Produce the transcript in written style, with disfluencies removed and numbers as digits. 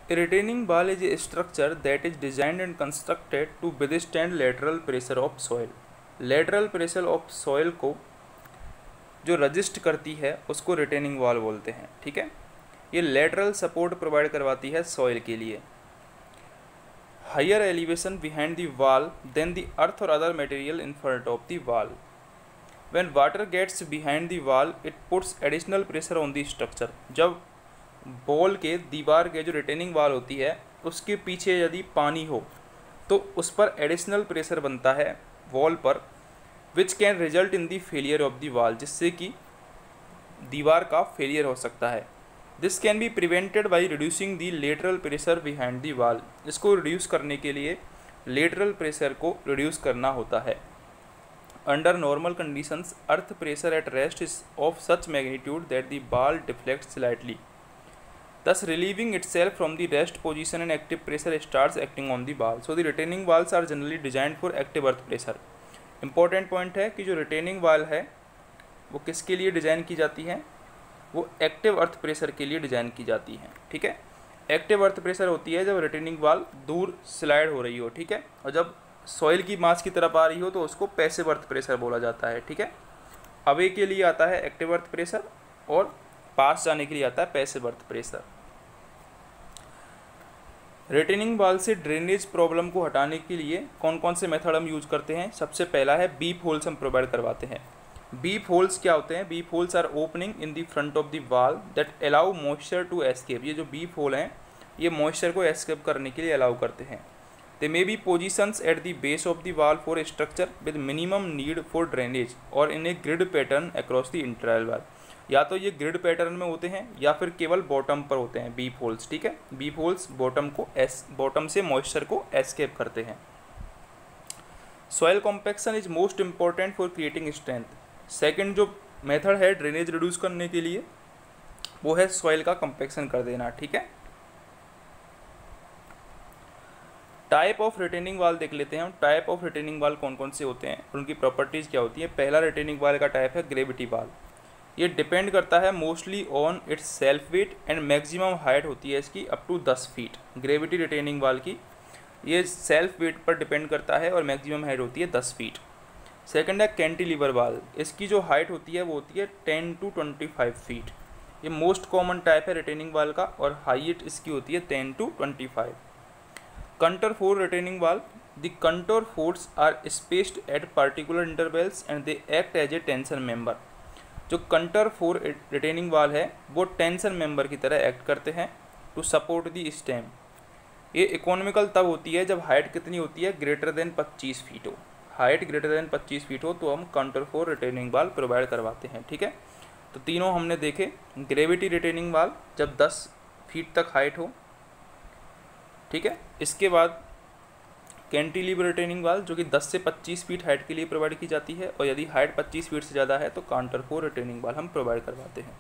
A retaining wall is a structure that is designed and constructed to withstand lateral pressure of soil. Lateral pressure of soil को जो resist करती है उसको retaining wall बोलते हैं, ठीक है। ये लेटरल सपोर्ट प्रोवाइड करवाती है सॉइल के लिए। Higher elevation behind the wall then the earth और other material in front of the wall. When water gets behind the wall it puts additional pressure on the structure. जब बॉल के दीवार के जो रिटेनिंग वॉल होती है उसके पीछे यदि पानी हो तो उस पर एडिशनल प्रेशर बनता है वॉल पर, which can result in the failure of the wall, जिससे कि दीवार का फेलियर हो सकता है। This can be prevented by reducing the lateral pressure behind the wall. इसको रिड्यूस करने के लिए लेटरल प्रेशर को रिड्यूस करना होता है। Under normal conditions earth pressure at rest is of such magnitude that the ball deflect slightly, thus relieving itself from the rest position and active pressure starts acting on the ball. So the retaining walls are generally designed for active earth pressure. Important point है कि जो retaining wall है वो किसके लिए design की जाती है, वो एक्टिव अर्थ प्रेशर के लिए डिज़ाइन की जाती है, ठीक है। एक्टिव अर्थ प्रेशर होती है जब रिटेनिंग वॉल दूर स्लाइड हो रही हो, ठीक है, और जब सॉइल की मास की तरफ आ रही हो तो उसको पैसिव अर्थ प्रेशर बोला जाता है, ठीक है। अवे के लिए आता है एक्टिव अर्थ प्रेशर और पास जाने के लिए आता है passive earth pressure. Retaining wall से ड्रेनेज प्रॉब्लम को हटाने के लिए कौन कौन से मेथड हम यूज करते हैं। सबसे पहला है बीप होल्स हम प्रोवाइड करवाते हैं। बीप होल्स क्या होते हैं? Weep holes are opening in the front of the wall that allow moisture to escape. ये जो बीप होल हैं ये मॉइस्चर को एस्केप करने के लिए अलाउ करते हैं। They may be positions at the base of the wall for structure with minimum need for drainage और in a grid pattern across the interval wall. या तो ये ग्रिड पैटर्न में होते हैं या फिर केवल बॉटम पर होते हैं बीप होल्स, ठीक है। बीप होल्स बॉटम से मॉइस्चर को एस्केप करते हैं। Soil compaction is most important for creating strength. Second जो मेथड है ड्रेनेज रिड्यूस करने के लिए वो है सॉइल का कॉम्पैक्शन कर देना, ठीक है। टाइप ऑफ रिटेनिंग वॉल देख लेते हैं हम। टाइप ऑफ रिटेनिंग वॉल कौन कौन से होते हैं और उनकी प्रॉपर्टीज़ क्या होती है। पहला रिटेनिंग वॉल का टाइप है ग्रेविटी वॉल। ये डिपेंड करता है mostly on its self weight and maximum height होती है इसकी up to 10 feet. Gravity retaining wall की ये सेल्फ वेट पर डिपेंड करता है और मैक्सिमम हाइट होती है 10 फीट। सेकंड है कैंटिलीवर वॉल। इसकी जो हाइट होती है वो होती है 10 to 25 फीट। ये मोस्ट कॉमन टाइप है रिटेनिंग वॉल का और हाइट इसकी होती है 10 to 25। Counterfort retaining wall. The counterforts are spaced at particular intervals and they act as a tension member. जो कंटर फोर रिटेनिंग वॉल है वो टेंशन मेंबर की तरह एक्ट करते हैं टू सपोर्ट दी स्टेम। ये economical तब होती है जब हाइट कितनी होती है, ग्रेटर देन 25 फीट हो। हाइट ग्रेटर देन 25 फीट हो तो हम कंटर फोर रिटेनिंग वॉल प्रोवाइड करवाते हैं, ठीक है। तो तीनों हमने देखे। ग्रेविटी रिटेनिंग वॉल जब 10 फीट तक हाइट हो, ठीक है। इसके बाद कैंटिलीवर रिटेनिंग वॉल जो कि 10 से 25 फीट हाइट के लिए प्रोवाइड की जाती है और यदि हाइट 25 फीट से ज़्यादा है तो काउंटर फोर रिटेनिंग वॉल हम प्रोवाइड करवाते हैं।